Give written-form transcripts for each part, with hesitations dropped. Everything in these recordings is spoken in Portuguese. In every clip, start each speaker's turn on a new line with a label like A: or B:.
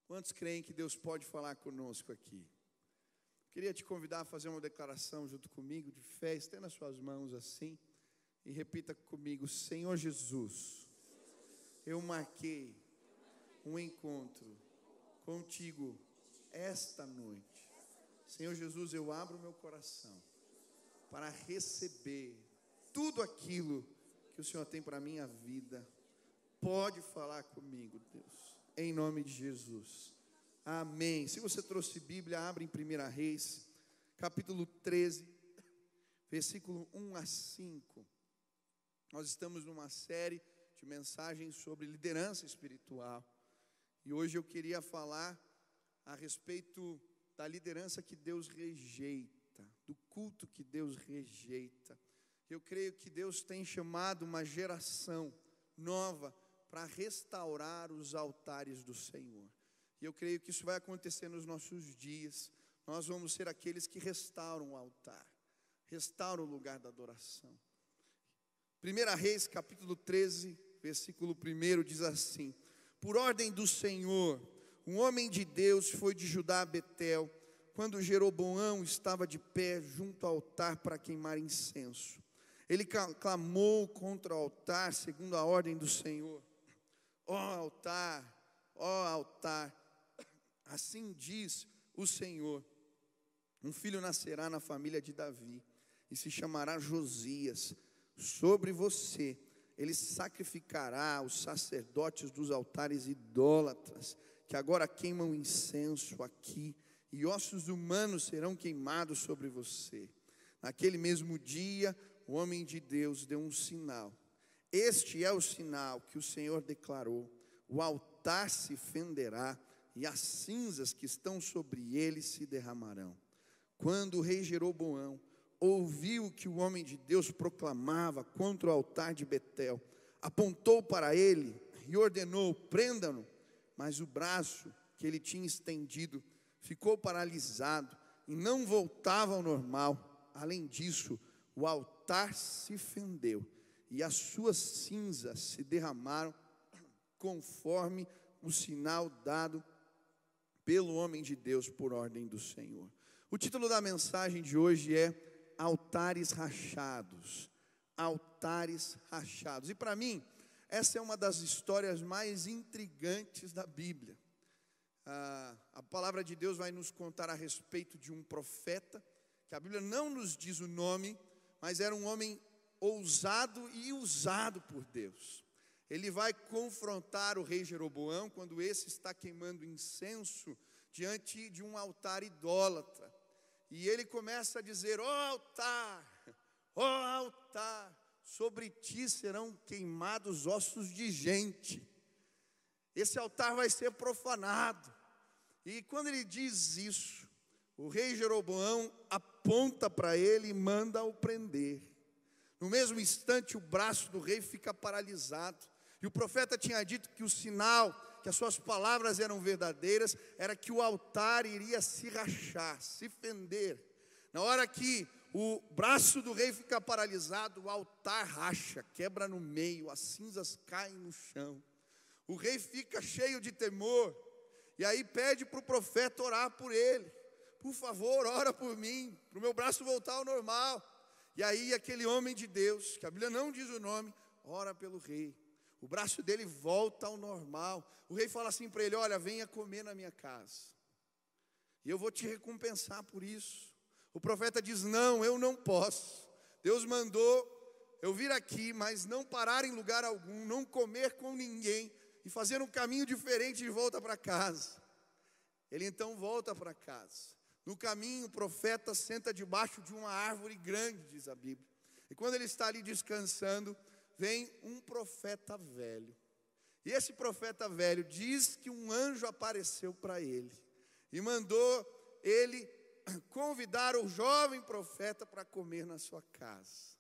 A: Quantos creem que Deus pode falar conosco aqui? Queria te convidar a fazer uma declaração junto comigo de fé. Estenda as suas mãos assim e repita comigo: Senhor Jesus, eu marquei um encontro contigo esta noite. Senhor Jesus, eu abro meu coração para receber tudo aquilo que o Senhor tem para a minha vida. Pode falar comigo, Deus, em nome de Jesus. Amém. Se você trouxe Bíblia, abre em 1 Reis, capítulo 13, versículo 1 a 5. Nós estamos numa série de mensagens sobre liderança espiritual. E hoje eu queria falar a respeito da liderança que Deus rejeita, do culto que Deus rejeita. Eu creio que Deus tem chamado uma geração nova para restaurar os altares do Senhor. E eu creio que isso vai acontecer nos nossos dias. Nós vamos ser aqueles que restauram o altar, restauram o lugar da adoração. 1 Reis, capítulo 13, versículo 1 diz assim: por ordem do Senhor, um homem de Deus foi de Judá a Betel, quando Jeroboão estava de pé junto ao altar para queimar incenso. Ele clamou contra o altar, segundo a ordem do Senhor: ó altar, assim diz o Senhor, um filho nascerá na família de Davi, e se chamará Josias. Sobre você ele sacrificará os sacerdotes dos altares idólatras, que agora queimam incenso aqui, e ossos humanos serão queimados sobre você. Naquele mesmo dia, o homem de Deus deu um sinal. Este é o sinal que o Senhor declarou: o altar se fenderá, e as cinzas que estão sobre ele se derramarão. Quando o rei Jeroboão ouviu que o homem de Deus proclamava contra o altar de Betel, apontou para ele e ordenou: prenda-no. Mas o braço que ele tinha estendido ficou paralisado e não voltava ao normal. Além disso, o altar se fendeu e as suas cinzas se derramaram, conforme o sinal dado pelo homem de Deus por ordem do Senhor. O título da mensagem de hoje é Altares Rachados. Altares rachados. E para mim, essa é uma das histórias mais intrigantes da Bíblia. A palavra de Deus vai nos contar a respeito de um profeta, que a Bíblia não nos diz o nome, mas era um homem ousado e usado por Deus. Ele vai confrontar o rei Jeroboão quando esse está queimando incenso diante de um altar idólatra. E ele começa a dizer: ó altar, sobre ti serão queimados ossos de gente. Esse altar vai ser profanado. E quando ele diz isso, o rei Jeroboão aponta para ele e manda-o prender. No mesmo instante, o braço do rei fica paralisado. E o profeta tinha dito que o sinal, que as suas palavras eram verdadeiras, era que o altar iria se rachar, se fender. Na hora que o braço do rei fica paralisado, o altar racha, quebra no meio, as cinzas caem no chão. O rei fica cheio de temor, e aí pede para o profeta orar por ele: por favor, ora por mim, para o meu braço voltar ao normal. E aí aquele homem de Deus, que a Bíblia não diz o nome, ora pelo rei. O braço dele volta ao normal. O rei fala assim para ele: olha, venha comer na minha casa, e eu vou te recompensar por isso. O profeta diz: não, eu não posso. Deus mandou eu vir aqui, mas não parar em lugar algum, não comer com ninguém, e fazer um caminho diferente de volta para casa. Ele então volta para casa. No caminho, o profeta senta debaixo de uma árvore grande, diz a Bíblia. E quando ele está ali descansando, vem um profeta velho. E esse profeta velho diz que um anjo apareceu para ele e mandou ele convidar o jovem profeta para comer na sua casa.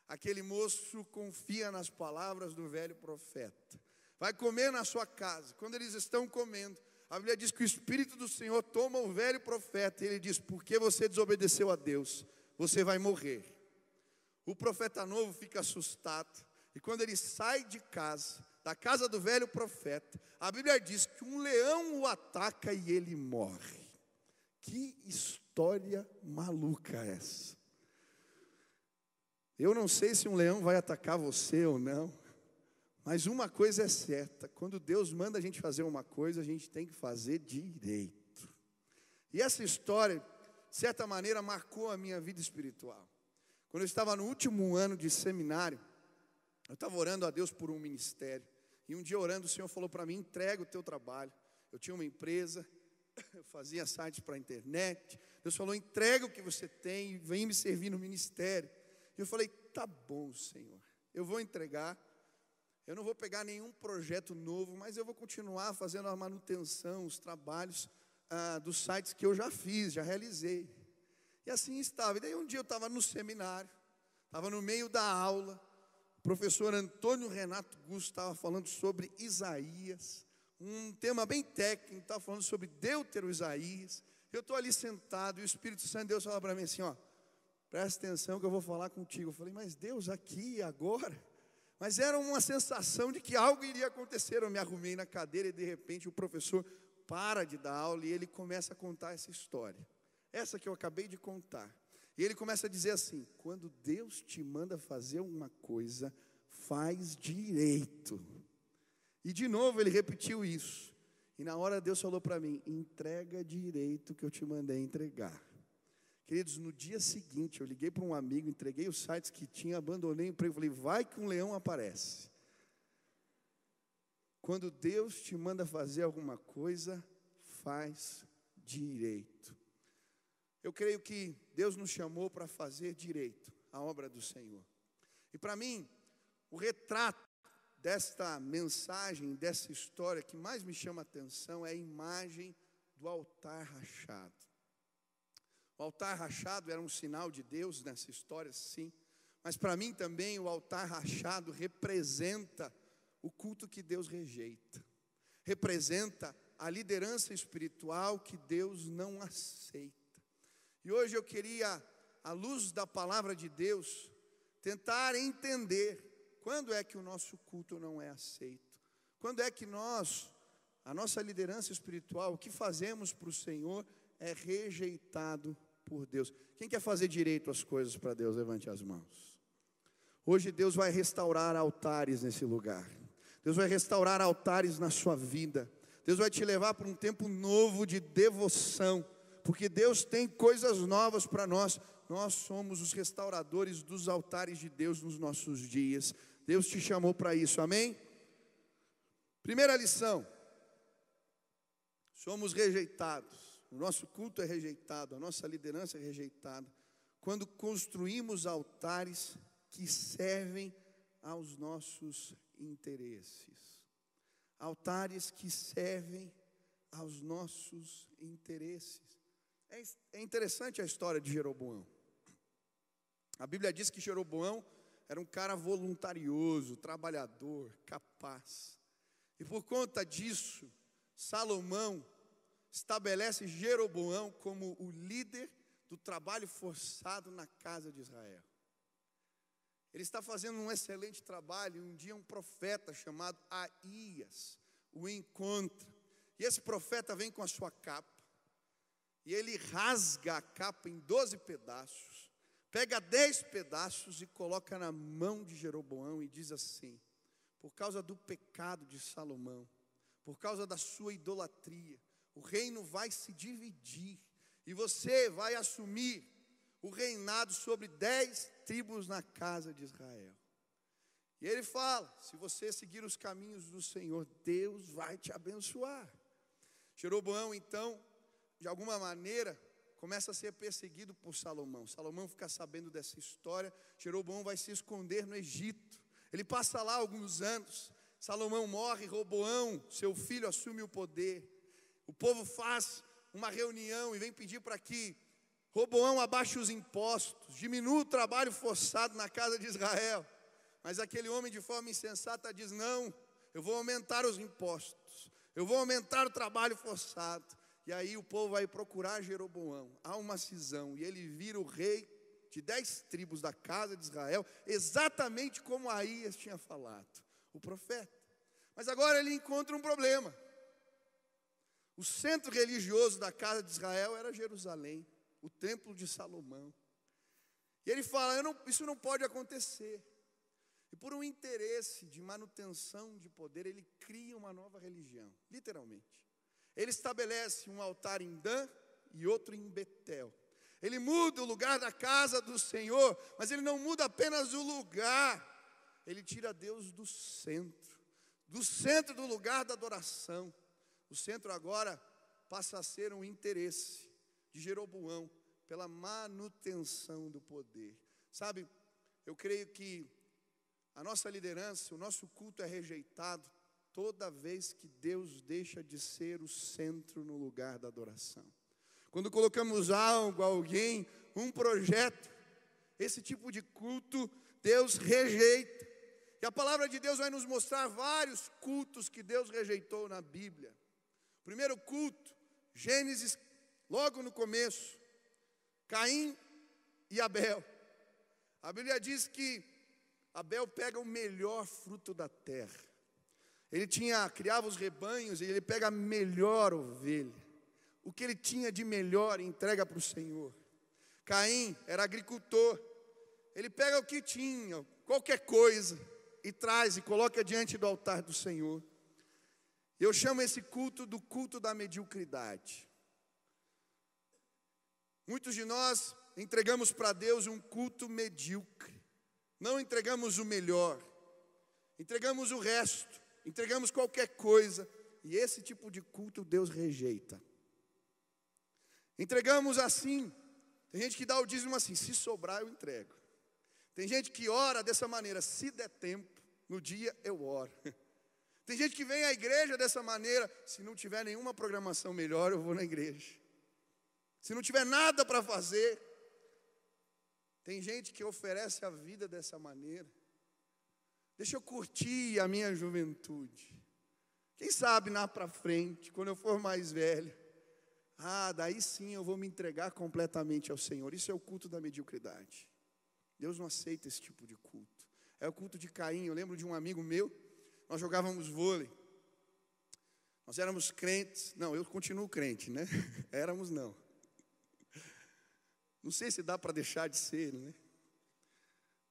A: Aquele moço confia nas palavras do velho profeta. Vai comer na sua casa. Quando eles estão comendo, a Bíblia diz que o Espírito do Senhor toma o velho profeta e ele diz: porque você desobedeceu a Deus, você vai morrer. O profeta novo fica assustado, e quando ele sai de casa, da casa do velho profeta, a Bíblia diz que um leão o ataca e ele morre. Que história maluca essa. Eu não sei se um leão vai atacar você ou não, mas uma coisa é certa: quando Deus manda a gente fazer uma coisa, a gente tem que fazer direito. E essa história, de certa maneira, marcou a minha vida espiritual. Quando eu estava no último ano de seminário, eu estava orando a Deus por um ministério. E um dia orando, o Senhor falou para mim: entrega o teu trabalho. Eu tinha uma empresa, eu fazia sites para a internet. Deus falou: entrega o que você tem e vem me servir no ministério. E eu falei: tá bom, Senhor, eu vou entregar. Eu não vou pegar nenhum projeto novo, mas eu vou continuar fazendo a manutenção, os trabalhos dos sites que eu já fiz, já realizei. E assim estava. E daí um dia eu estava no seminário, estava no meio da aula, o professor Antônio Renato Gusto estava falando sobre Isaías, um tema bem técnico, estava falando sobre Deutero Isaías. Eu estou ali sentado e o Espírito Santo de Deus fala para mim assim, ó, presta atenção que eu vou falar contigo. Eu falei: mas Deus, aqui, agora? Mas era uma sensação de que algo iria acontecer. Eu me arrumei na cadeira e de repente o professor para de dar aula e ele começa a contar essa história. Essa que eu acabei de contar. E ele começa a dizer assim: quando Deus te manda fazer uma coisa, faz direito. E de novo ele repetiu isso. E na hora Deus falou para mim: entrega direito que eu te mandei entregar. Queridos, no dia seguinte eu liguei para um amigo, entreguei os sites que tinha, abandonei o emprego, falei: vai que um leão aparece. Quando Deus te manda fazer alguma coisa, faz direito. Eu creio que Deus nos chamou para fazer direito a obra do Senhor. E para mim, o retrato desta mensagem, dessa história que mais me chama a atenção é a imagem do altar rachado. O altar rachado era um sinal de Deus nessa história, sim. Mas para mim também o altar rachado representa o culto que Deus rejeita. Representa a liderança espiritual que Deus não aceita. E hoje eu queria, à luz da palavra de Deus, tentar entender quando é que o nosso culto não é aceito. Quando é que a nossa liderança espiritual, o que fazemos para o Senhor é rejeitado por Deus. Quem quer fazer direito as coisas para Deus, levante as mãos. Hoje Deus vai restaurar altares nesse lugar. Deus vai restaurar altares na sua vida. Deus vai te levar para um tempo novo de devoção, porque Deus tem coisas novas para nós. Nós somos os restauradores dos altares de Deus nos nossos dias. Deus te chamou para isso, amém? Primeira lição: somos rejeitados. O nosso culto é rejeitado, a nossa liderança é rejeitada quando construímos altares que servem aos nossos interesses. Altares que servem aos nossos interesses. É interessante a história de Jeroboão. A Bíblia diz que Jeroboão era um cara voluntarioso, trabalhador, capaz. E por conta disso, Salomão estabelece Jeroboão como o líder do trabalho forçado na casa de Israel. Ele está fazendo um excelente trabalho, e um dia um profeta chamado Aías o encontra. E esse profeta vem com a sua capa, e ele rasga a capa em 12 pedaços, pega 10 pedaços e coloca na mão de Jeroboão e diz assim: por causa do pecado de Salomão, por causa da sua idolatria, o reino vai se dividir, e você vai assumir o reinado sobre 10 tribos na casa de Israel. E ele fala: se você seguir os caminhos do Senhor, Deus vai te abençoar. Jeroboão, então, de alguma maneira, começa a ser perseguido por Salomão. Salomão fica sabendo dessa história. Jeroboão vai se esconder no Egito. Ele passa lá alguns anos. Salomão morre, Roboão, seu filho, assume o poder. O povo faz uma reunião e vem pedir para que Roboão abaixe os impostos, diminua o trabalho forçado na casa de Israel. Mas aquele homem, de forma insensata, diz: não, eu vou aumentar os impostos, eu vou aumentar o trabalho forçado. E aí o povo vai procurar Jeroboão. Há uma cisão e ele vira o rei de 10 tribos da casa de Israel, exatamente como Aías tinha falado, o profeta. Mas agora ele encontra um problema. O centro religioso da casa de Israel era Jerusalém, o templo de Salomão. E ele fala, isso não pode acontecer. E por um interesse de manutenção de poder, ele cria uma nova religião, literalmente. Ele estabelece um altar em Dan e outro em Betel. Ele muda o lugar da casa do Senhor, mas ele não muda apenas o lugar. Ele tira Deus do centro do lugar da adoração. O centro agora passa a ser um interesse de Jeroboão pela manutenção do poder. Sabe, eu creio que a nossa liderança, o nosso culto é rejeitado toda vez que Deus deixa de ser o centro no lugar da adoração. Quando colocamos algo, alguém, um projeto, esse tipo de culto, Deus rejeita. E a palavra de Deus vai nos mostrar vários cultos que Deus rejeitou na Bíblia. O primeiro culto, Gênesis, logo no começo, Caim e Abel. A Bíblia diz que Abel pega o melhor fruto da terra. Ele criava os rebanhos e ele pega a melhor ovelha. O que ele tinha de melhor entrega para o Senhor. Caim era agricultor. Ele pega o que tinha, qualquer coisa, e traz e coloca diante do altar do Senhor. Eu chamo esse culto do culto da mediocridade. Muitos de nós entregamos para Deus um culto medíocre. Não entregamos o melhor. Entregamos o resto. Entregamos qualquer coisa. E esse tipo de culto Deus rejeita. Entregamos assim. Tem gente que dá o dízimo assim, se sobrar eu entrego. Tem gente que ora dessa maneira, se der tempo, no dia eu oro. Tem gente que vem à igreja dessa maneira, se não tiver nenhuma programação melhor, eu vou na igreja. Se não tiver nada para fazer. Tem gente que oferece a vida dessa maneira. Deixa eu curtir a minha juventude. Quem sabe lá para frente, quando eu for mais velho, daí sim eu vou me entregar completamente ao Senhor. Isso é o culto da mediocridade. Deus não aceita esse tipo de culto. É o culto de Caim. Eu lembro de um amigo meu, nós jogávamos vôlei. Nós éramos crentes. Não, eu continuo crente, né? Éramos não. Não sei se dá para deixar de ser, né?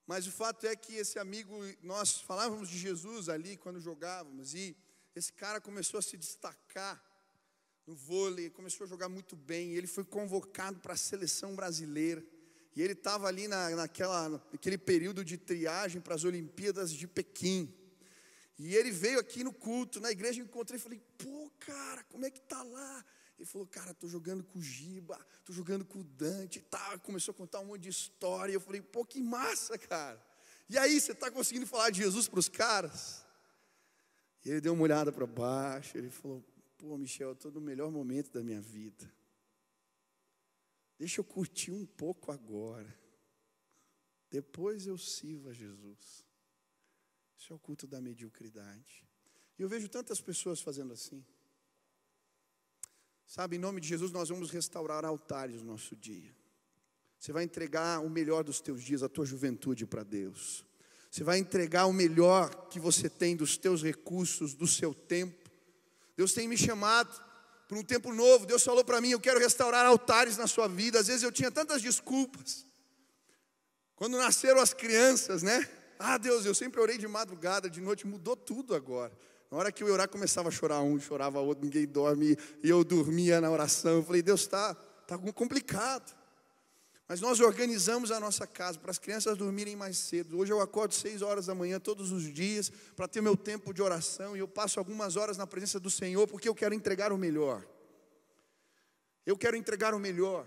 A: Mas o fato é que esse amigo, nós falávamos de Jesus ali quando jogávamos. E esse cara começou a se destacar no vôlei, começou a jogar muito bem. Ele foi convocado para a seleção brasileira. E ele estava ali naquele período de triagem para as Olimpíadas de Pequim. E ele veio aqui no culto, na igreja, eu encontrei e falei, cara, como é que tá lá? Ele falou, cara, estou jogando com o Giba, estou jogando com o Dante e tal. Começou a contar um monte de história. E eu falei, que massa, cara. E aí, você está conseguindo falar de Jesus para os caras? E ele deu uma olhada para baixo, ele falou, Michel, eu estou no melhor momento da minha vida. Deixa eu curtir um pouco agora. Depois eu sirvo a Jesus. Isso é o culto da mediocridade. E eu vejo tantas pessoas fazendo assim. Sabe, em nome de Jesus nós vamos restaurar altares no nosso dia. Você vai entregar o melhor dos teus dias, a tua juventude para Deus. Você vai entregar o melhor que você tem dos teus recursos, do seu tempo. Deus tem me chamado para um tempo novo. Deus falou para mim, eu quero restaurar altares na sua vida. Às vezes eu tinha tantas desculpas. Quando nasceram as crianças, né? Deus, eu sempre orei de madrugada, de noite, mudou tudo agora. Na hora que eu ia orar, começava a chorar um, chorava outro, ninguém dorme, e eu dormia na oração. Eu falei, Deus, está complicado. Mas nós organizamos a nossa casa para as crianças dormirem mais cedo. Hoje eu acordo 6 horas da manhã todos os dias para ter meu tempo de oração. E eu passo algumas horas na presença do Senhor porque eu quero entregar o melhor. Eu quero entregar o melhor.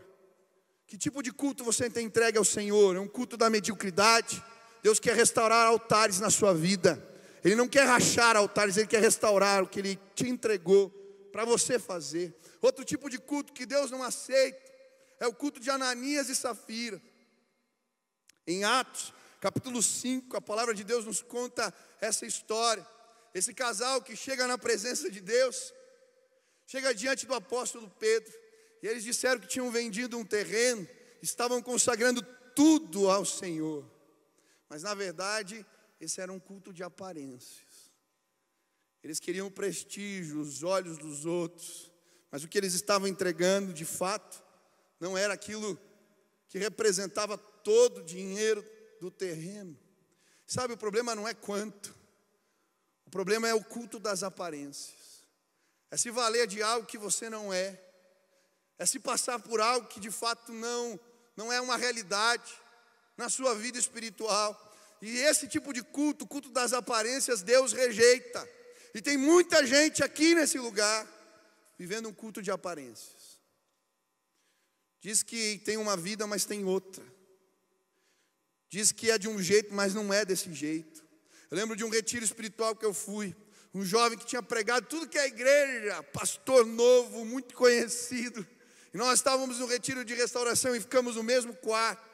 A: Que tipo de culto você tem entregue ao Senhor? É um culto da mediocridade? Deus quer restaurar altares na sua vida. Ele não quer rachar altares, Ele quer restaurar o que Ele te entregou para você fazer. Outro tipo de culto que Deus não aceita é o culto de Ananias e Safira. Em Atos, capítulo 5, a palavra de Deus nos conta essa história. Esse casal que chega na presença de Deus, chega diante do apóstolo Pedro, e eles disseram que tinham vendido um terreno, estavam consagrando tudo ao Senhor. Mas na verdade, esse era um culto de aparências. Eles queriam o prestígio, os olhos dos outros, mas o que eles estavam entregando, de fato, não era aquilo que representava todo o dinheiro do terreno. Sabe, o problema não é quanto, o problema é o culto das aparências. É se valer de algo que você não é se passar por algo que de fato não é uma realidade na sua vida espiritual. E esse tipo de culto, o culto das aparências, Deus rejeita. E tem muita gente aqui nesse lugar vivendo um culto de aparências. Diz que tem uma vida, mas tem outra. Diz que é de um jeito, mas não é desse jeito. Eu lembro de um retiro espiritual que eu fui. Um jovem que tinha pregado tudo que é igreja, pastor novo, muito conhecido. E nós estávamos no retiro de restauração e ficamos no mesmo quarto.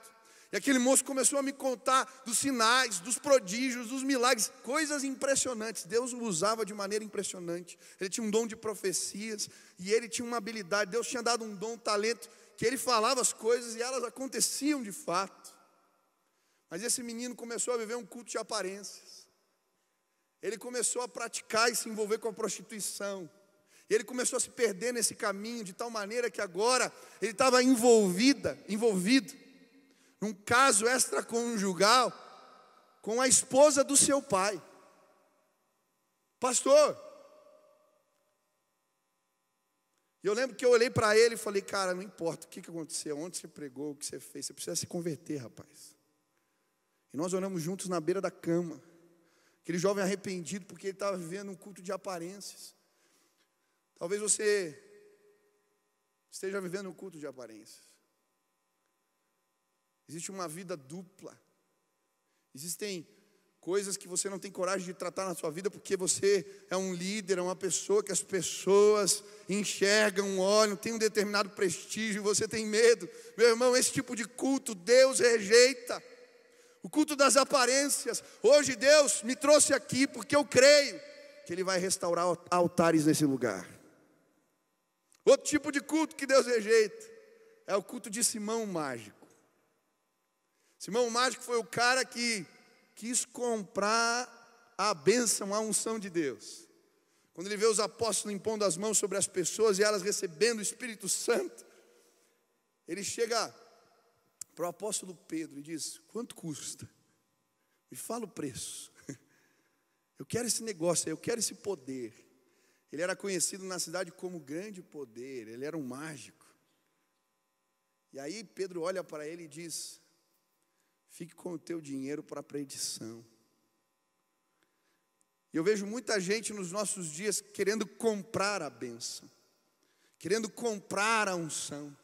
A: E aquele moço começou a me contar dos sinais, dos prodígios, dos milagres, coisas impressionantes. Deus o usava de maneira impressionante. Ele tinha um dom de profecias e ele tinha uma habilidade. Deus tinha dado um dom, um talento, que ele falava as coisas e elas aconteciam de fato. Mas esse menino começou a viver um culto de aparências. Ele começou a praticar e se envolver com a prostituição. E ele começou a se perder nesse caminho, de tal maneira que agora ele estava envolvido num caso extraconjugal com a esposa do seu pai. Pastor. E eu lembro que eu olhei para ele e falei, cara, não importa o que aconteceu, onde você pregou, o que você fez, você precisa se converter, rapaz. E nós oramos juntos na beira da cama. Aquele jovem arrependido porque ele estava vivendo um culto de aparências. Talvez você esteja vivendo um culto de aparências. Existe uma vida dupla. Existem coisas que você não tem coragem de tratar na sua vida porque você é um líder, é uma pessoa que as pessoas enxergam, olham, tem um determinado prestígio, você tem medo. Meu irmão, esse tipo de culto Deus rejeita. O culto das aparências. Hoje Deus me trouxe aqui porque eu creio que Ele vai restaurar altares nesse lugar. Outro tipo de culto que Deus rejeita é o culto de Simão o Mágico. Simão o Mágico foi o cara que quis comprar a bênção, a unção de Deus. Quando ele vê os apóstolos impondo as mãos sobre as pessoas e elas recebendo o Espírito Santo, ele chega para o apóstolo Pedro e diz, quanto custa? Me fala o preço. Eu quero esse negócio, eu quero esse poder. Ele era conhecido na cidade como grande poder, ele era um mágico. E aí Pedro olha para ele e diz, fique com o teu dinheiro para a perdição. E eu vejo muita gente nos nossos dias querendo comprar a bênção, querendo comprar a unção,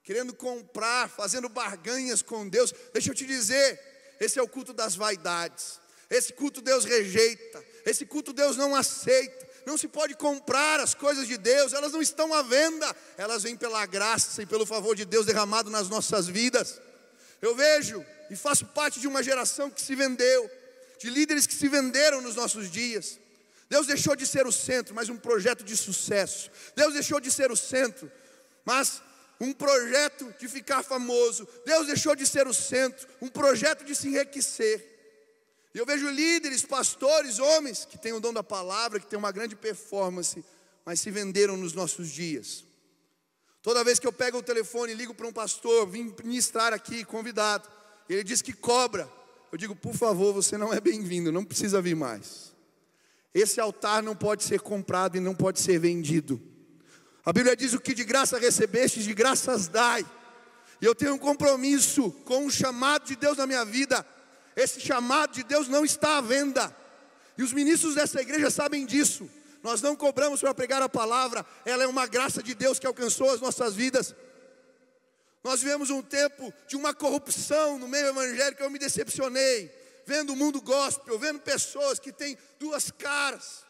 A: querendo comprar, fazendo barganhas com Deus. Deixa eu te dizer, esse é o culto das vaidades. Esse culto Deus rejeita, esse culto Deus não aceita. Não se pode comprar as coisas de Deus, elas não estão à venda, elas vêm pela graça e pelo favor de Deus derramado nas nossas vidas. Eu vejo e faço parte de uma geração que se vendeu, de líderes que se venderam nos nossos dias. Deus deixou de ser o centro, mas um projeto de sucesso. Deus deixou de ser o centro, mas um projeto de ficar famoso. Deus deixou de ser o centro, um projeto de se enriquecer. E eu vejo líderes, pastores, homens que têm o dom da palavra, que têm uma grande performance, mas se venderam nos nossos dias. Toda vez que eu pego o telefone e ligo para um pastor, vim ministrar aqui, convidado, ele diz que cobra, eu digo, por favor, você não é bem-vindo, não precisa vir mais. Esse altar não pode ser comprado e não pode ser vendido. A Bíblia diz, o que de graça recebeste, de graças dai. E eu tenho um compromisso com o chamado de Deus na minha vida. Esse chamado de Deus não está à venda. E os ministros dessa igreja sabem disso. Nós não cobramos para pregar a palavra. Ela é uma graça de Deus que alcançou as nossas vidas. Nós vivemos um tempo de uma corrupção no meio evangélico. Eu me decepcionei vendo o mundo gospel, vendo pessoas que têm duas caras,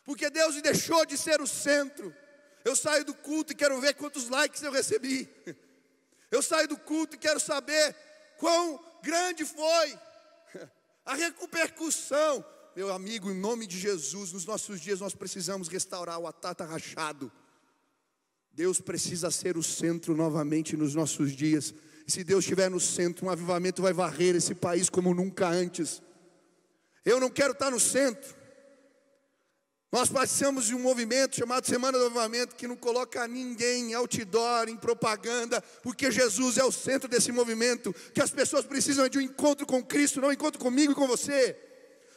A: porque Deus deixou de ser o centro. Eu saio do culto e quero ver quantos likes eu recebi. Eu saio do culto e quero saber quão grande foi a repercussão. Meu amigo, em nome de Jesus, nos nossos dias nós precisamos restaurar o altar rachado. Deus precisa ser o centro novamente nos nossos dias. E se Deus estiver no centro, um avivamento vai varrer esse país como nunca antes. Eu não quero estar no centro. Nós participamos de um movimento chamado Semana do Avivamento, que não coloca ninguém em outdoor, em propaganda, porque Jesus é o centro desse movimento, que as pessoas precisam de um encontro com Cristo, não um encontro comigo e com você,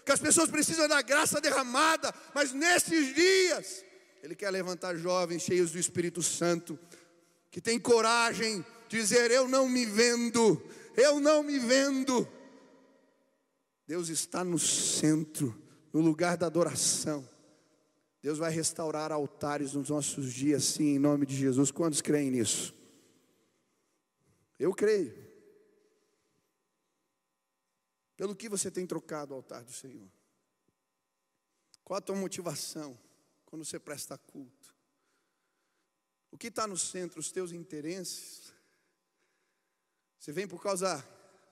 A: que as pessoas precisam da graça derramada, mas nesses dias, Ele quer levantar jovens cheios do Espírito Santo, que tem coragem de dizer, eu não me vendo, eu não me vendo. Deus está no centro, no lugar da adoração. Deus vai restaurar altares nos nossos dias, sim, em nome de Jesus. Quantos creem nisso? Eu creio. Pelo que você tem trocado o altar do Senhor? Qual a tua motivação quando você presta culto? O que está no centro? Os teus interesses? Você vem por causa,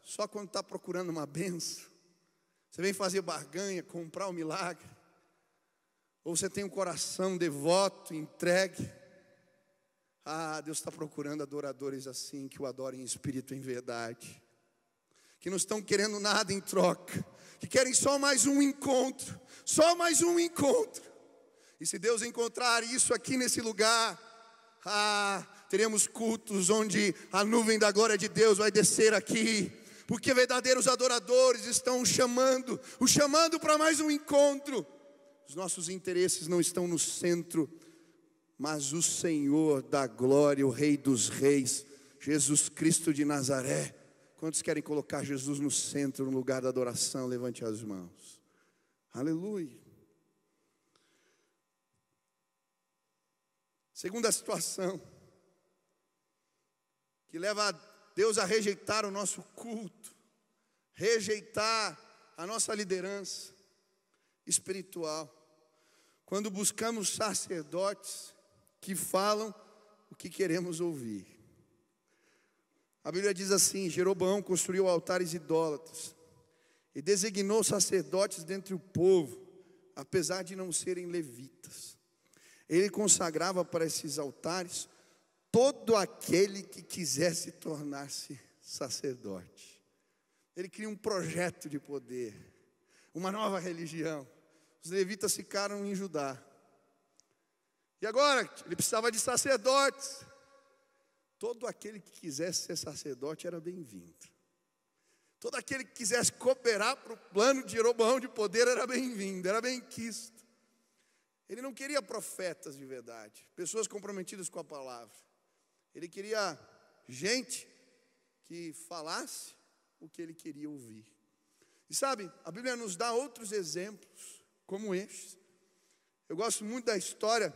A: só quando está procurando uma bênção? Você vem fazer barganha, comprar um milagre? Ou você tem um coração devoto, entregue? Deus está procurando adoradores assim, que o adorem em espírito e em verdade, que não estão querendo nada em troca, que querem só mais um encontro, só mais um encontro. E se Deus encontrar isso aqui nesse lugar, teremos cultos onde a nuvem da glória de Deus vai descer aqui, porque verdadeiros adoradores estão o chamando para mais um encontro. Os nossos interesses não estão no centro, mas o Senhor da glória, o Rei dos reis, Jesus Cristo de Nazaré. Quantos querem colocar Jesus no centro, no lugar da adoração? Levante as mãos. Aleluia. Segunda situação, que leva Deus a rejeitar o nosso culto, rejeitar a nossa liderança espiritual. Quando buscamos sacerdotes que falam o que queremos ouvir. A Bíblia diz assim: Jeroboão construiu altares idólatras e designou sacerdotes dentre o povo, apesar de não serem levitas. Ele consagrava para esses altares todo aquele que quisesse tornar-se sacerdote. Ele cria um projeto de poder, uma nova religião. Os levitas ficaram em Judá. E agora, ele precisava de sacerdotes. Todo aquele que quisesse ser sacerdote era bem-vindo. Todo aquele que quisesse cooperar para o plano de Jeroboão de poder era bem-vindo, era bem-quisto. Ele não queria profetas de verdade, pessoas comprometidas com a palavra. Ele queria gente que falasse o que ele queria ouvir. E sabe, a Bíblia nos dá outros exemplos como este. Eu gosto muito da história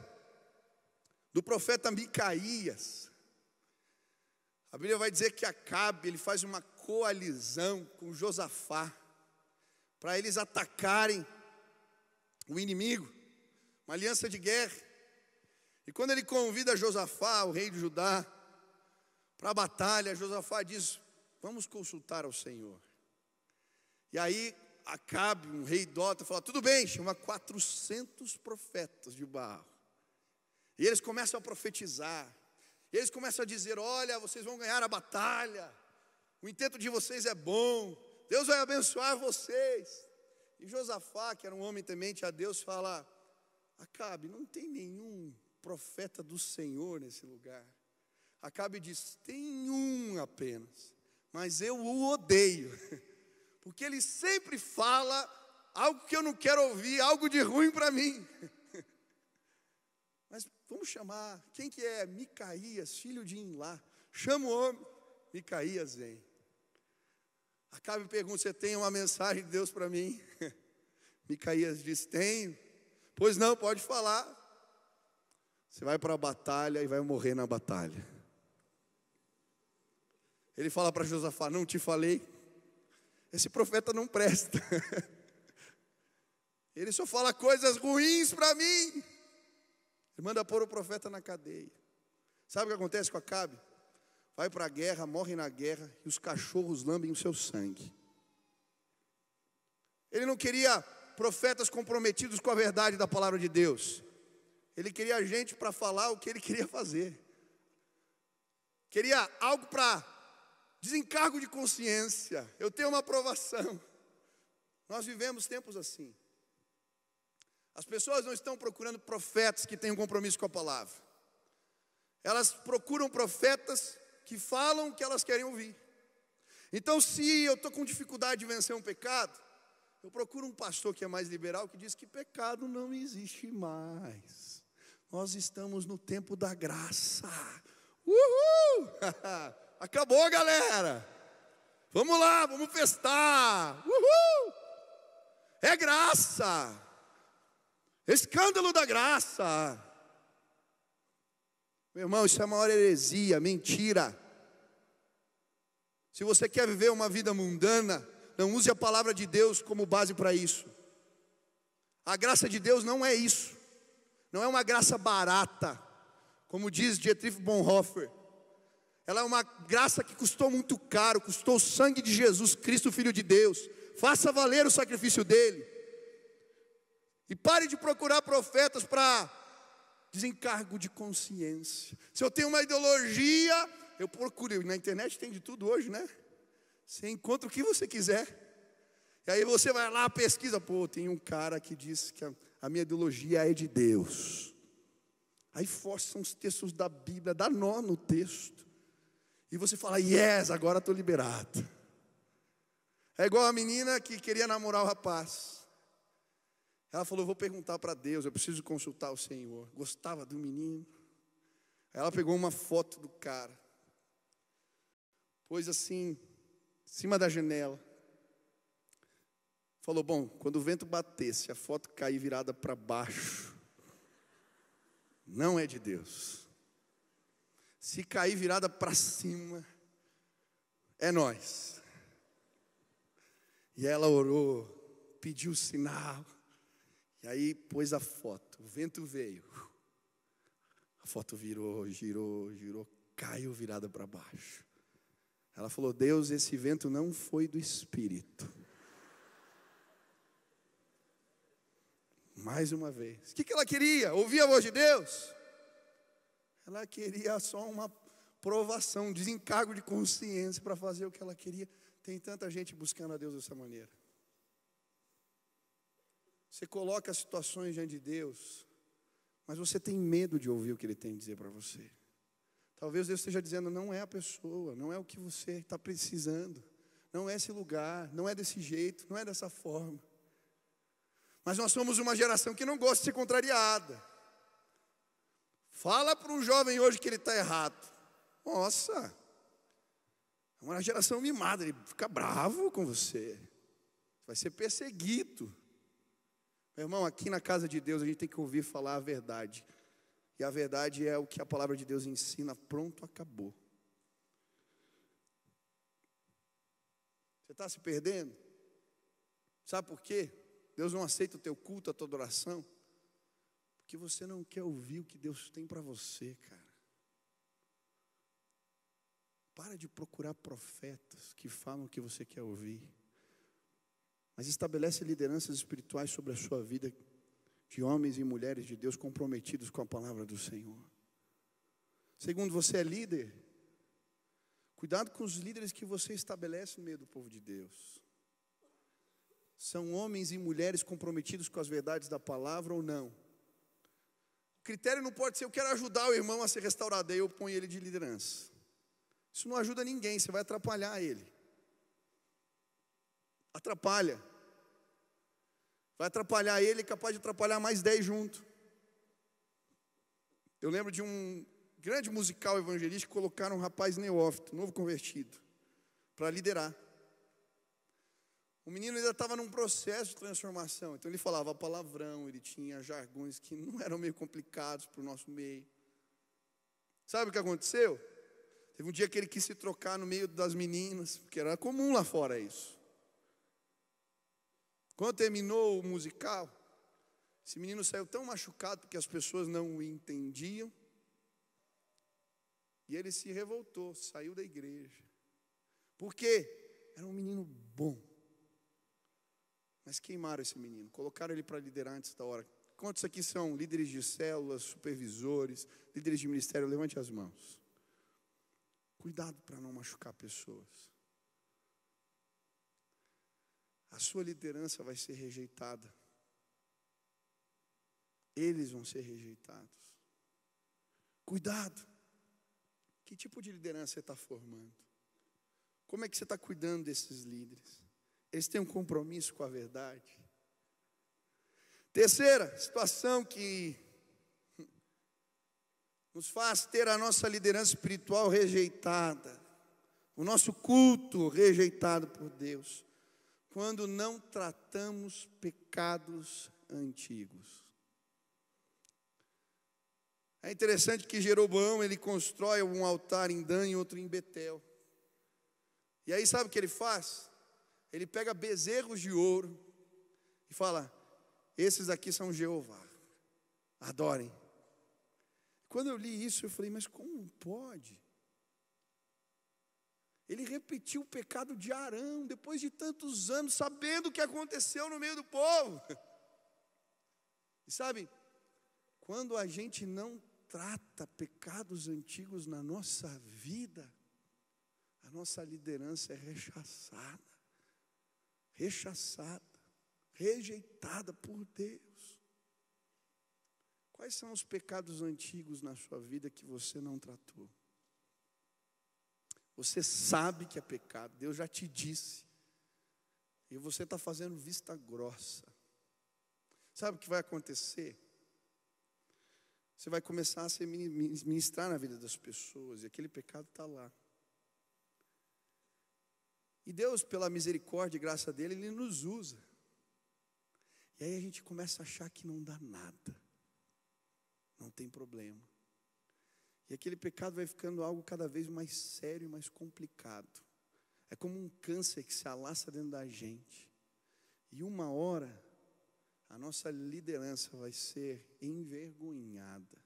A: do profeta Micaías. A Bíblia vai dizer que Acabe, ele faz uma coalizão com Josafá, para eles atacarem o inimigo, uma aliança de guerra. E quando ele convida Josafá, o rei de Judá, para a batalha, Josafá diz, vamos consultar ao Senhor. E aí Acabe, um rei idólatra, fala, tudo bem, chama 400 profetas de Baal. E eles começam a profetizar. E eles começam a dizer, olha, vocês vão ganhar a batalha. O intento de vocês é bom. Deus vai abençoar vocês. E Josafá, que era um homem temente a Deus, fala, Acabe, não tem nenhum profeta do Senhor nesse lugar. Acabe diz, tem um apenas, mas eu o odeio. Porque ele sempre fala algo que eu não quero ouvir, algo de ruim para mim. Mas vamos chamar, quem que é? Micaías, filho de Imlá. Chama o homem, Micaías vem. Acabe pergunta, você tem uma mensagem de Deus para mim? Micaías diz, tenho. Pois não, pode falar. Você vai para a batalha e vai morrer na batalha. Ele fala para Josafá, não te falei? Esse profeta não presta. Ele só fala coisas ruins para mim. Ele manda pôr o profeta na cadeia. Sabe o que acontece com Acabe? Vai para a guerra, morre na guerra e os cachorros lambem o seu sangue. Ele não queria profetas comprometidos com a verdade da palavra de Deus. Ele queria gente para falar o que ele queria fazer. Queria algo para desencargo de consciência. Eu tenho uma aprovação. Nós vivemos tempos assim. As pessoas não estão procurando profetas que tenham compromisso com a palavra. Elas procuram profetas que falam o que elas querem ouvir. Então, se eu estou com dificuldade de vencer um pecado, eu procuro um pastor que é mais liberal, que diz que pecado não existe mais. Nós estamos no tempo da graça. Uhul! Acabou, galera. Vamos lá, vamos festar. Uhul! É graça. Escândalo da graça. Meu irmão, isso é a maior heresia, mentira. Se você quer viver uma vida mundana, não use a palavra de Deus como base para isso. A graça de Deus não é isso. Não é uma graça barata, como diz Dietrich Bonhoeffer. Ela é uma graça que custou muito caro, custou o sangue de Jesus Cristo, Filho de Deus. Faça valer o sacrifício dele. E pare de procurar profetas para desencargo de consciência. Se eu tenho uma ideologia, eu procuro. Na internet tem de tudo hoje, né? Você encontra o que você quiser. E aí você vai lá, pesquisa. Pô, tem um cara que diz que a minha ideologia é de Deus. Aí forçam os textos da Bíblia, dá nó no texto. E você fala, yes, agora estou liberado. É igual a menina que queria namorar o rapaz. Ela falou, vou perguntar para Deus, eu preciso consultar o Senhor. Gostava do menino. Aí ela pegou uma foto do cara, pôs assim, em cima da janela. Falou, bom, quando o vento bater, se a foto cair virada para baixo, não é de Deus. Se cair virada para cima, é nós. E ela orou, pediu sinal. E aí pôs a foto, o vento veio, a foto virou, girou, caiu virada para baixo. Ela falou, Deus, esse vento não foi do Espírito. Mais uma vez, o que ela queria? Ouvir a voz de Deus? Ela queria só uma provação, um desencargo de consciência para fazer o que ela queria. Tem tanta gente buscando a Deus dessa maneira. Você coloca as situações diante de Deus, mas você tem medo de ouvir o que Ele tem a dizer para você. Talvez Deus esteja dizendo, não é a pessoa, não é o que você está precisando, não é esse lugar, não é desse jeito, não é dessa forma. Mas nós somos uma geração que não gosta de ser contrariada. Fala para um jovem hoje que ele está errado. Nossa, é uma geração mimada, ele fica bravo com você, vai ser perseguido. Meu irmão, aqui na casa de Deus a gente tem que ouvir falar a verdade. E a verdade é o que a palavra de Deus ensina, pronto, acabou. Você está se perdendo? Sabe por quê? Deus não aceita o teu culto, a tua adoração. Porque você não quer ouvir o que Deus tem para você, cara. Para de procurar profetas que falam o que você quer ouvir. Mas estabelece lideranças espirituais sobre a sua vida, de homens e mulheres de Deus comprometidos com a palavra do Senhor. Segundo, você é líder. Cuidado com os líderes que você estabelece no meio do povo de Deus. São homens e mulheres comprometidos com as verdades da palavra ou não? O critério não pode ser, eu quero ajudar o irmão a ser restaurado, aí eu ponho ele de liderança. Isso não ajuda ninguém, você vai atrapalhar ele. Atrapalha. Vai atrapalhar ele, é capaz de atrapalhar mais 10 junto. Eu lembro de um grande musical evangelista que colocaram um rapaz neófito, novo convertido, para liderar. O menino ainda estava num processo de transformação, então ele falava palavrão, ele tinha jargões que não eram meio complicados para o nosso meio. Sabe o que aconteceu? Teve um dia que ele quis se trocar no meio das meninas, porque era comum lá fora isso. Quando terminou o musical, esse menino saiu tão machucado porque as pessoas não o entendiam. E ele se revoltou, saiu da igreja. Por quê? Era um menino bom. Mas queimaram esse menino, colocaram ele para liderar antes da hora. Quantos aqui são líderes de células, supervisores, líderes de ministério? Levante as mãos. Cuidado para não machucar pessoas. A sua liderança vai ser rejeitada. eles vão ser rejeitados. Cuidado. Que tipo de liderança você está formando? Como é que você está cuidando desses líderes? Eles têm um compromisso com a verdade? Terceira situação que nos faz ter a nossa liderança espiritual rejeitada, o nosso culto rejeitado por Deus, quando não tratamos pecados antigos. É interessante que Jeroboão, ele constrói um altar em Dan e outro em Betel. E aí sabe o que ele faz? Ele pega bezerros de ouro e fala: esses aqui são Jeová, adorem. Quando eu li isso, eu falei: mas como pode? Ele repetiu o pecado de Arão, depois de tantos anos, sabendo o que aconteceu no meio do povo. E sabe, quando a gente não trata pecados antigos na nossa vida, a nossa liderança é rechaçada, rejeitada por Deus. Quais são os pecados antigos na sua vida que você não tratou? Você sabe que é pecado, Deus já te disse, e você está fazendo vista grossa. Sabe o que vai acontecer? Você vai começar a se ministrar na vida das pessoas, e aquele pecado está lá. E Deus, pela misericórdia e graça dele, Ele nos usa. E aí a gente começa a achar que não dá nada, não tem problema. E aquele pecado vai ficando algo cada vez mais sério e mais complicado. É como um câncer que se alastra dentro da gente. E uma hora, a nossa liderança vai ser envergonhada.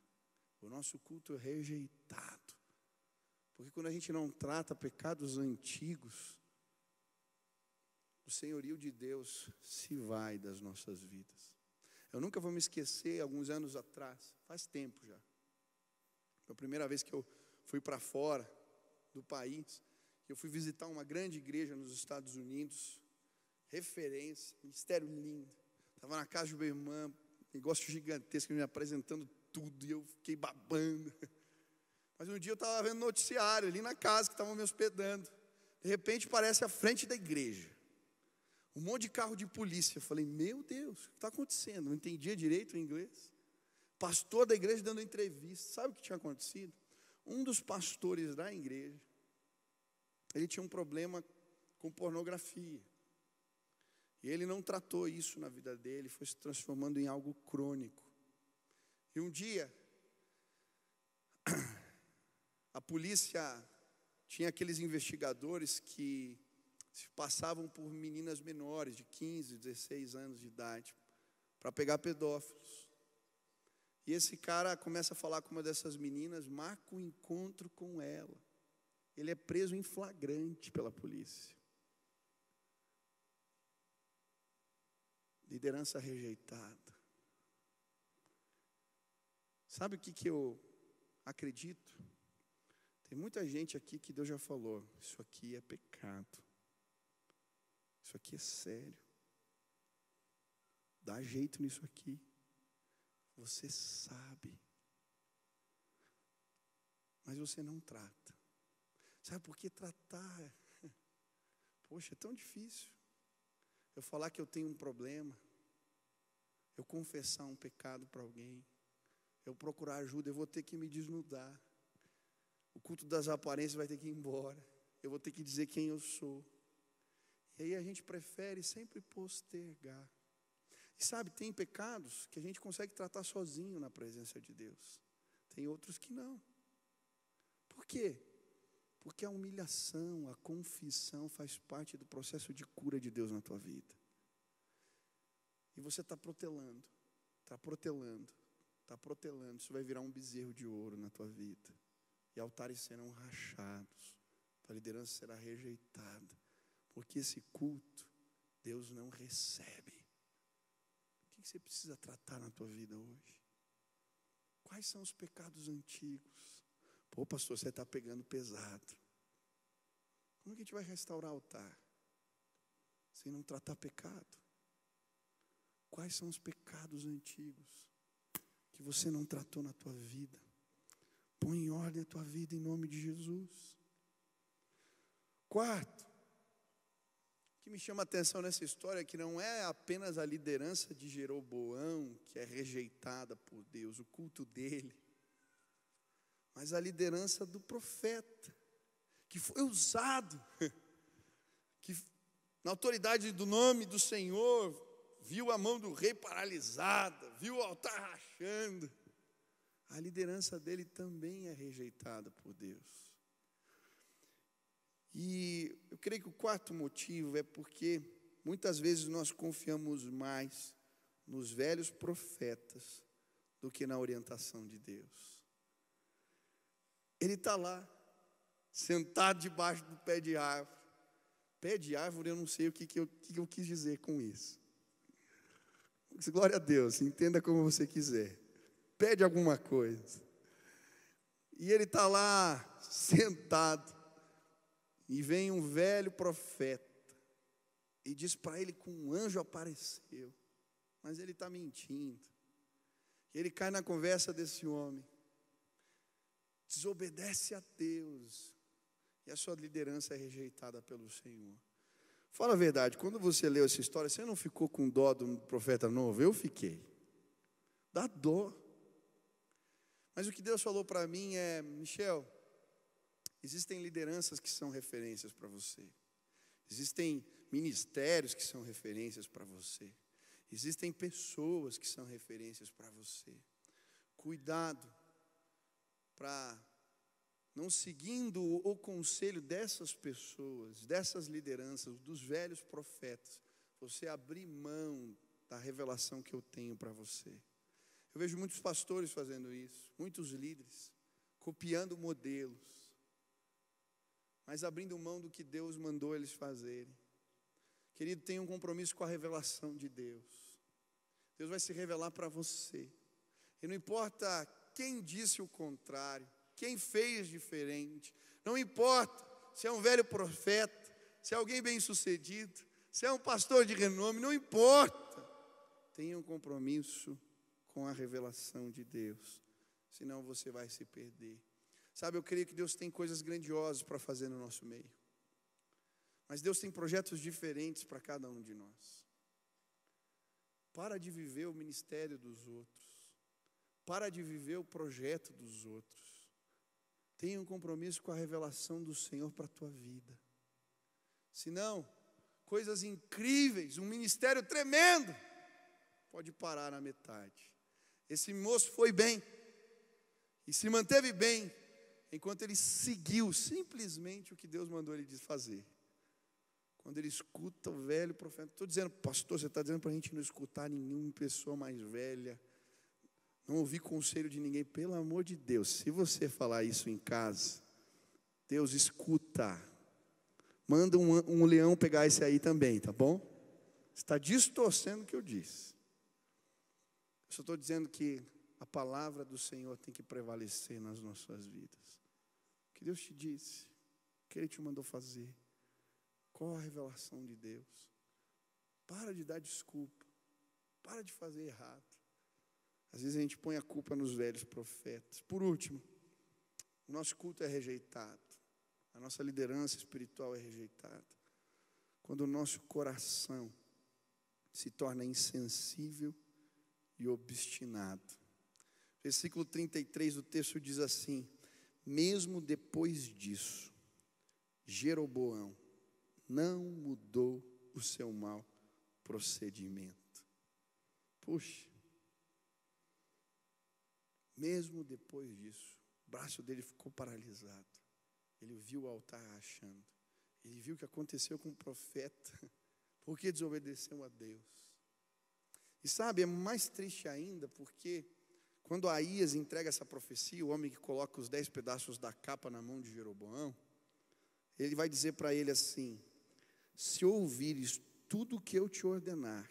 A: O nosso culto é rejeitado. Porque quando a gente não trata pecados antigos, o senhorio de Deus se vai das nossas vidas. Eu nunca vou me esquecer, alguns anos atrás, faz tempo já. Foi a primeira vez que eu fui para fora do país. Eu fui visitar uma grande igreja nos Estados Unidos, referência, ministério lindo. Estava na casa de uma irmã, negócio gigantesco, me apresentando tudo, e eu fiquei babando. Mas um dia eu estava vendo noticiário ali na casa que estavam me hospedando. De repente aparece à frente da igreja um monte de carro de polícia. Eu falei: meu Deus, o que está acontecendo? Não entendia direito o inglês. Pastor da igreja dando entrevista. Sabe o que tinha acontecido? Um dos pastores da igreja, ele tinha um problema com pornografia. E ele não tratou isso na vida dele, foi se transformando em algo crônico. E um dia, a polícia tinha aqueles investigadores que se passavam por meninas menores de 15, 16 anos de idade, para pegar pedófilos. E esse cara começa a falar com uma dessas meninas, marca um encontro com ela. Ele é preso em flagrante pela polícia. Liderança rejeitada. Sabe o que eu acredito? Tem muita gente aqui que Deus já falou: isso aqui é pecado. Isso aqui é sério. Dá jeito nisso aqui. Você sabe, mas você não trata. Sabe por que tratar? Poxa, é tão difícil. Eu falar que eu tenho um problema, eu confessar um pecado para alguém, eu procurar ajuda, eu vou ter que me desnudar. O culto das aparências vai ter que ir embora. Eu vou ter que dizer quem eu sou. E aí a gente prefere sempre postergar. E sabe, tem pecados que a gente consegue tratar sozinho na presença de Deus. Tem outros que não. Por quê? Porque a humilhação, a confissão faz parte do processo de cura de Deus na tua vida. E você está protelando. Isso vai virar um bezerro de ouro na tua vida. E altares serão rachados. Tua liderança será rejeitada. Porque esse culto, Deus não recebe. O que você precisa tratar na tua vida hoje? Quais são os pecados antigos? Pô, pastor, você está pegando pesado. Como que a gente vai restaurar o altar? não tratar pecado? Quais são os pecados antigos? que você não tratou na tua vida. Põe em ordem a tua vida em nome de Jesus. Quarto, o que me chama a atenção nessa história é que não é apenas a liderança de Jeroboão que é rejeitada por Deus, o culto dele, mas a liderança do profeta, que foi usado, que na autoridade do nome do Senhor, viu a mão do rei paralisada, viu o altar rachando. A liderança dele também é rejeitada por Deus. E eu creio que o quarto motivo é porque muitas vezes nós confiamos mais nos velhos profetas do que na orientação de Deus. Ele está lá, sentado debaixo do pé de árvore. Pé de árvore, eu não sei o que eu quis dizer com isso. Glória a Deus, entenda como você quiser. Pede alguma coisa. E ele está lá, sentado. E vem um velho profeta. E diz para ele que um anjo apareceu. Mas ele está mentindo. E ele cai na conversa desse homem. Desobedece a Deus. E a sua liderança é rejeitada pelo Senhor. Fala a verdade, quando você leu essa história, você não ficou com dó do profeta novo? Eu fiquei. Dá dó. Mas o que Deus falou para mim é: Michel, existem lideranças que são referências para você. Existem ministérios que são referências para você. Existem pessoas que são referências para você. Cuidado para, não seguindo o conselho dessas pessoas, dessas lideranças, dos velhos profetas, você abrir mão da revelação que eu tenho para você. Eu vejo muitos pastores fazendo isso, muitos líderes, copiando modelos, mas abrindo mão do que Deus mandou eles fazerem. Querido, tenha um compromisso com a revelação de Deus. Deus vai se revelar para você. E não importa quem disse o contrário, quem fez diferente, não importa se é um velho profeta, se é alguém bem-sucedido, se é um pastor de renome, não importa. Tenha um compromisso com a revelação de Deus, senão você vai se perder. Sabe, eu creio que Deus tem coisas grandiosas para fazer no nosso meio. Mas Deus tem projetos diferentes para cada um de nós. Para de viver o ministério dos outros. Para de viver o projeto dos outros. Tenha um compromisso com a revelação do Senhor para a tua vida. Senão, coisas incríveis, um ministério tremendo, pode parar na metade. Esse moço foi bem e se manteve bem enquanto ele seguiu simplesmente o que Deus mandou ele fazer. Quando ele escuta o velho profeta, estou dizendo, pastor, você está dizendo para a gente não escutar nenhuma pessoa mais velha, não ouvir conselho de ninguém. Pelo amor de Deus, se você falar isso em casa, Deus escuta. Manda um leão pegar esse aí também, tá bom? Você está distorcendo o que eu disse. Eu só estou dizendo que a palavra do Senhor tem que prevalecer nas nossas vidas. O que Deus te disse, o que Ele te mandou fazer, qual a revelação de Deus. Para de dar desculpa, para de fazer errado. Às vezes a gente põe a culpa nos velhos profetas. Por último, o nosso culto é rejeitado, a nossa liderança espiritual é rejeitada quando o nosso coração se torna insensível e obstinado. Versículo 33 do texto diz assim: mesmo depois disso, Jeroboão não mudou o seu mau procedimento. Puxa, mesmo depois disso, o braço dele ficou paralisado. Ele viu o altar rachando. Ele viu o que aconteceu com o profeta, porque desobedeceu a Deus. E sabe, é mais triste ainda, porque quando Aías entrega essa profecia, o homem que coloca os 10 pedaços da capa na mão de Jeroboão, ele vai dizer para ele assim: se ouvires tudo o que eu te ordenar,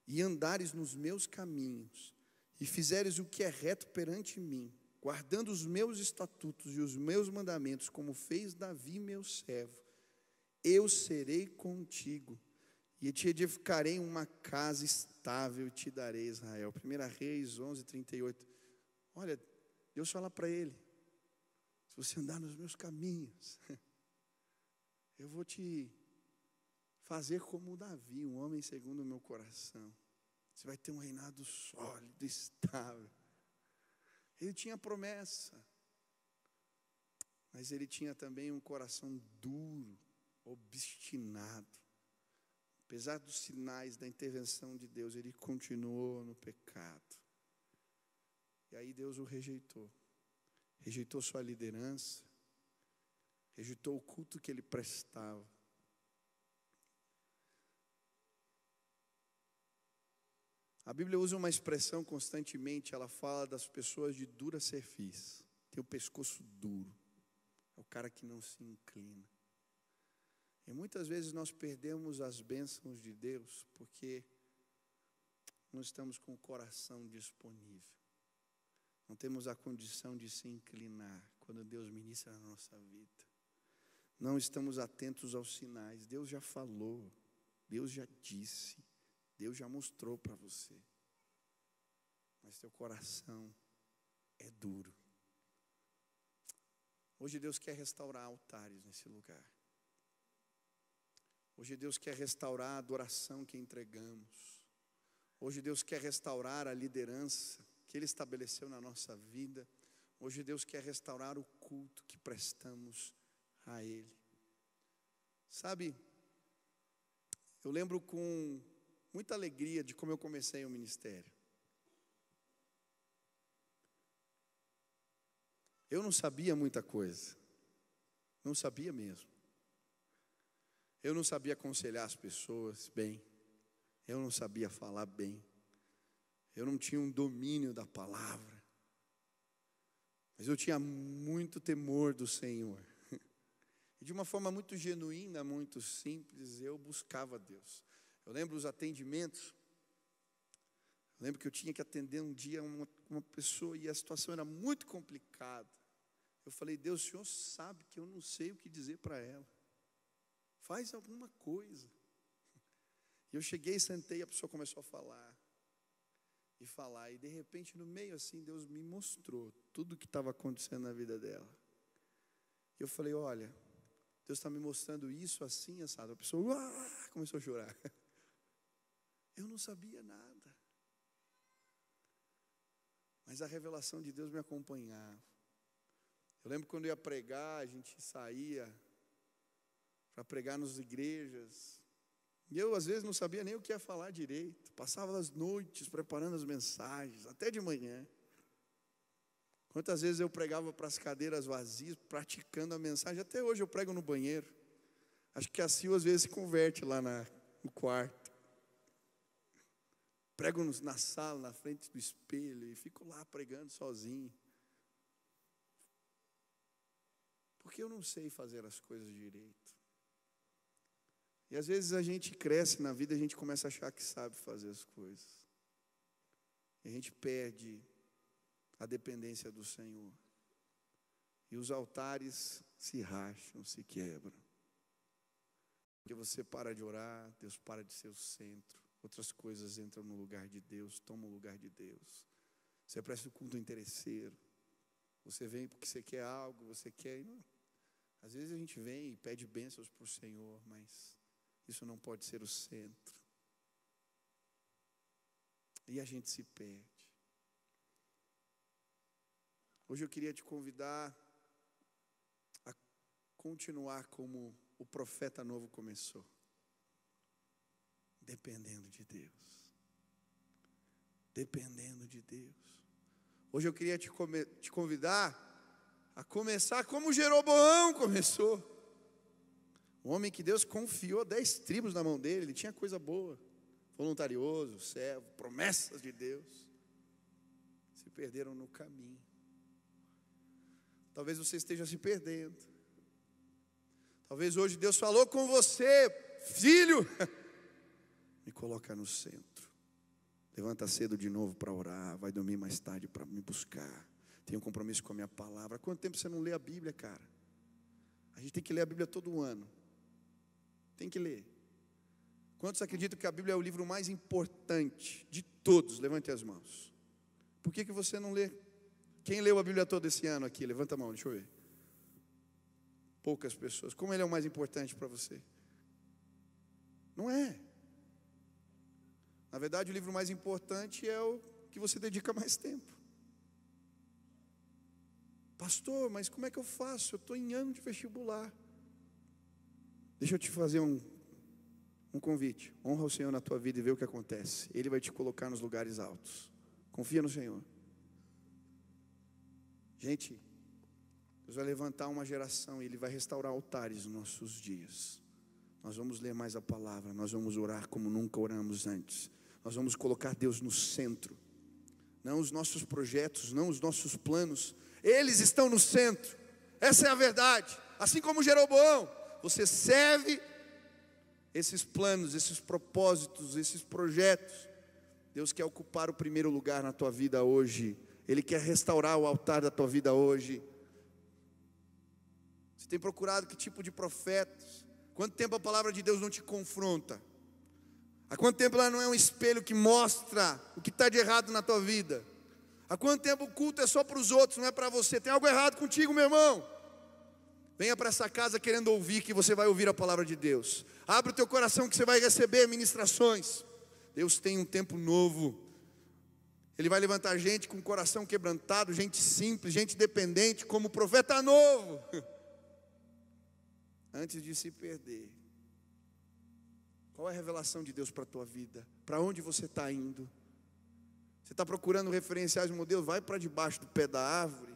A: e andares nos meus caminhos, e fizeres o que é reto perante mim, guardando os meus estatutos e os meus mandamentos, como fez Davi meu servo, eu serei contigo, e te edificarei uma casa estável e te darei Israel. 1 Reis 11:38. Olha, Deus fala para ele: se você andar nos meus caminhos, eu vou te fazer como Davi, um homem segundo o meu coração. Você vai ter um reinado sólido, estável. Ele tinha promessa, mas ele tinha também um coração duro, obstinado. Apesar dos sinais da intervenção de Deus, ele continuou no pecado. E aí Deus o rejeitou. Rejeitou sua liderança, rejeitou o culto que ele prestava. A Bíblia usa uma expressão constantemente, ela fala das pessoas de dura cerviz. Tem o pescoço duro, é o cara que não se inclina. E muitas vezes nós perdemos as bênçãos de Deus porque não estamos com o coração disponível. Não temos a condição de se inclinar quando Deus ministra na nossa vida. Não estamos atentos aos sinais. Deus já falou, Deus já disse, Deus já mostrou para você. Mas teu coração é duro. Hoje Deus quer restaurar altares nesse lugar. Hoje Deus quer restaurar a adoração que entregamos. Hoje Deus quer restaurar a liderança que Ele estabeleceu na nossa vida. Hoje Deus quer restaurar o culto que prestamos a Ele. Sabe, eu lembro com muita alegria de como eu comecei o ministério. Eu não sabia muita coisa, não sabia mesmo. Eu não sabia aconselhar as pessoas bem, eu não sabia falar bem, eu não tinha um domínio da palavra, mas eu tinha muito temor do Senhor. E de uma forma muito genuína, muito simples, eu buscava Deus. Eu lembro os atendimentos, eu lembro que eu tinha que atender um dia uma pessoa e a situação era muito complicada. Eu falei: Deus, o Senhor sabe que eu não sei o que dizer para ela. Faz alguma coisa. E eu cheguei, sentei, a pessoa começou a falar. E de repente no meio assim, Deus me mostrou tudo o que estava acontecendo na vida dela. E eu falei: olha, Deus está me mostrando isso assim, assado. A pessoa começou a chorar. Eu não sabia nada. Mas a revelação de Deus me acompanhava. Eu lembro quando eu ia pregar, a gente saía para pregar nas igrejas. E eu às vezes não sabia nem o que ia falar direito. Passava as noites preparando as mensagens, até de manhã. Quantas vezes eu pregava para as cadeiras vazias, praticando a mensagem. Até hoje eu prego no banheiro. Acho que a Sil às vezes se converte lá no quarto. Prego na sala, na frente do espelho, e fico lá pregando sozinho. Porque eu não sei fazer as coisas direito. E às vezes a gente cresce na vida e a gente começa a achar que sabe fazer as coisas. E a gente perde a dependência do Senhor. E os altares se racham, se quebram. Porque você para de orar, Deus para de ser o centro. Outras coisas entram no lugar de Deus, tomam o lugar de Deus. Você presta o culto interesseiro. Você vem porque você quer algo, você quer. Não. Às vezes a gente vem e pede bênçãos para o Senhor, mas isso não pode ser o centro. E a gente se perde. Hoje eu queria te convidar a continuar como o profeta novo começou. Dependendo de Deus. Dependendo de Deus. Hoje eu queria te convidar a começar como Jeroboão começou. Um homem que Deus confiou 10 tribos na mão dele. Ele tinha coisa boa. Voluntarioso, servo, promessas de Deus. Se perderam no caminho. Talvez você esteja se perdendo. Talvez hoje Deus falou com você: filho, me coloca no centro. Levanta cedo de novo para orar. Vai dormir mais tarde para me buscar. Tenho um compromisso com a minha palavra. Há quanto tempo você não lê a Bíblia, cara? A gente tem que ler a Bíblia todo ano. Tem que ler. Quantos acreditam que a Bíblia é o livro mais importante de todos? Levante as mãos. Por que você não lê? Quem leu a Bíblia toda esse ano aqui? Levanta a mão, deixa eu ver. Poucas pessoas. Como ele é o mais importante para você? Não é. Na verdade, o livro mais importante é o que você dedica mais tempo. Pastor, mas como é que eu faço? Eu estou em ano de vestibular. Deixa eu te fazer um convite. Honra o Senhor na tua vida e vê o que acontece. Ele vai te colocar nos lugares altos. Confia no Senhor. Gente, Deus vai levantar uma geração e Ele vai restaurar altares nos nossos dias. Nós vamos ler mais a palavra, nós vamos orar como nunca oramos antes. Nós vamos colocar Deus no centro. Não os nossos projetos, não os nossos planos. Eles estão no centro. Essa é a verdade. Assim como Jeroboão, você serve esses planos, esses propósitos, esses projetos. Deus quer ocupar o primeiro lugar na tua vida hoje. Ele quer restaurar o altar da tua vida hoje. Você tem procurado que tipo de profetas? Quanto tempo a palavra de Deus não te confronta? Há quanto tempo ela não é um espelho que mostra o que está de errado na tua vida? Há quanto tempo o culto é só para os outros, não é para você? Tem algo errado contigo, meu irmão? Venha para essa casa querendo ouvir, que você vai ouvir a palavra de Deus. Abre o teu coração que você vai receber ministrações. Deus tem um tempo novo. Ele vai levantar gente com o coração quebrantado, gente simples, gente dependente, como profeta novo. Antes de se perder. Qual é a revelação de Deus para a tua vida? Para onde você está indo? Você está procurando referenciais, modelos? Vai para debaixo do pé da árvore.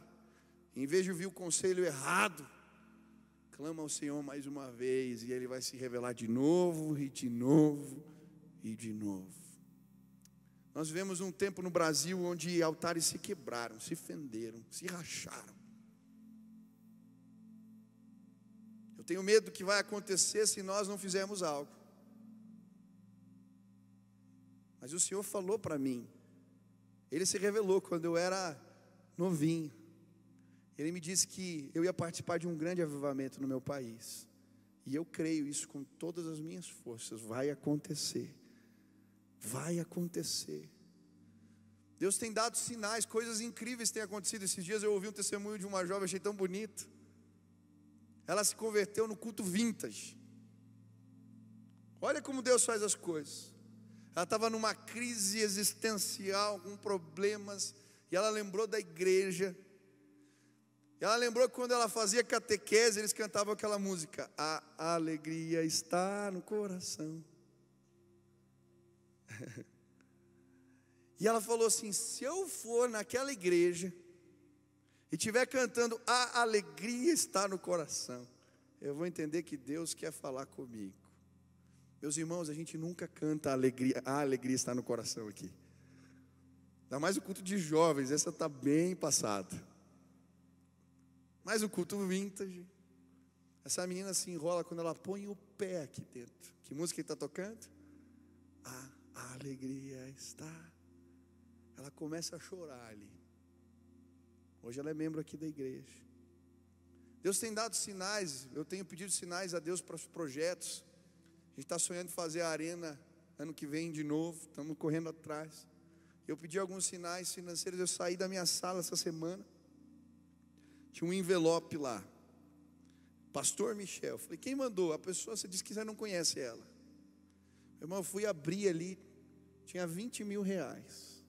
A: Em vez de ouvir o conselho errado, clama ao Senhor mais uma vez, e Ele vai se revelar de novo, e de novo, e de novo. Nós vivemos um tempo no Brasil onde altares se quebraram, se fenderam, se racharam. Eu tenho medo do que vai acontecer se nós não fizermos algo. Mas o Senhor falou para mim. Ele se revelou quando eu era novinho. Ele me disse que eu ia participar de um grande avivamento no meu país. E eu creio isso com todas as minhas forças. Vai acontecer. Vai acontecer. Deus tem dado sinais, coisas incríveis têm acontecido. Esses dias eu ouvi um testemunho de uma jovem, achei tão bonito. Ela se converteu no culto vintage. Olha como Deus faz as coisas. Ela estava numa crise existencial, com problemas, e ela lembrou da igreja. Ela lembrou que quando ela fazia catequese, eles cantavam aquela música: a alegria está no coração. E ela falou assim: se eu for naquela igreja e estiver cantando a alegria está no coração, eu vou entender que Deus quer falar comigo. Meus irmãos, a gente nunca canta a alegria está no coração aqui. Ainda mais o culto de jovens, essa está bem passada. Mas o culto vintage, essa menina se enrola quando ela põe o pé aqui dentro. Que música ele está tocando? A alegria está. Ela começa a chorar ali. Hoje ela é membro aqui da igreja. Deus tem dado sinais. Eu tenho pedido sinais a Deus para os projetos. A gente está sonhando em fazer a arena ano que vem de novo. Estamos correndo atrás. Eu pedi alguns sinais financeiros. Eu saí da minha sala essa semana. Tinha um envelope lá. Pastor Michel. Eu falei: quem mandou? A pessoa, você disse que você não conhece ela. Meu irmão, eu fui abrir ali. Tinha 20 mil reais.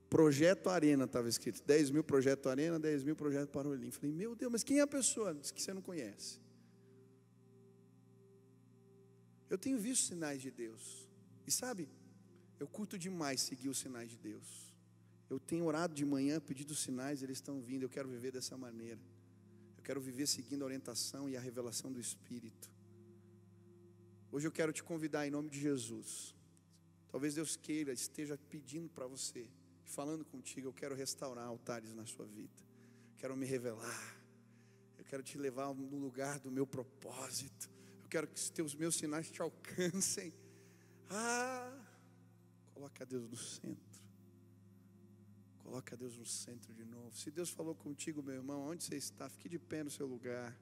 A: Projeto Arena estava escrito. 10 mil Projeto Arena, 10 mil Projeto Parolim. Falei: meu Deus, mas quem é a pessoa? Diz que você não conhece. Eu tenho visto sinais de Deus. E sabe, eu curto demais seguir os sinais de Deus. Eu tenho orado de manhã, pedido sinais, eles estão vindo. Eu quero viver dessa maneira. Eu quero viver seguindo a orientação e a revelação do Espírito. Hoje eu quero te convidar em nome de Jesus. Talvez Deus queira, esteja pedindo para você, falando contigo: eu quero restaurar altares na sua vida. Quero me revelar. Eu quero te levar no lugar do meu propósito. Eu quero que os meus sinais te alcancem. Coloca Deus no centro. Coloca Deus no centro de novo. Se Deus falou contigo, meu irmão, onde você está, fique de pé no seu lugar.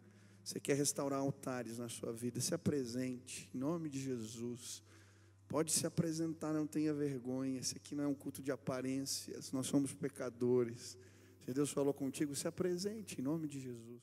A: Você quer restaurar altares na sua vida, se apresente, em nome de Jesus. Pode se apresentar, não tenha vergonha. Esse aqui não é um culto de aparências, nós somos pecadores. Se Deus falou contigo, se apresente, em nome de Jesus.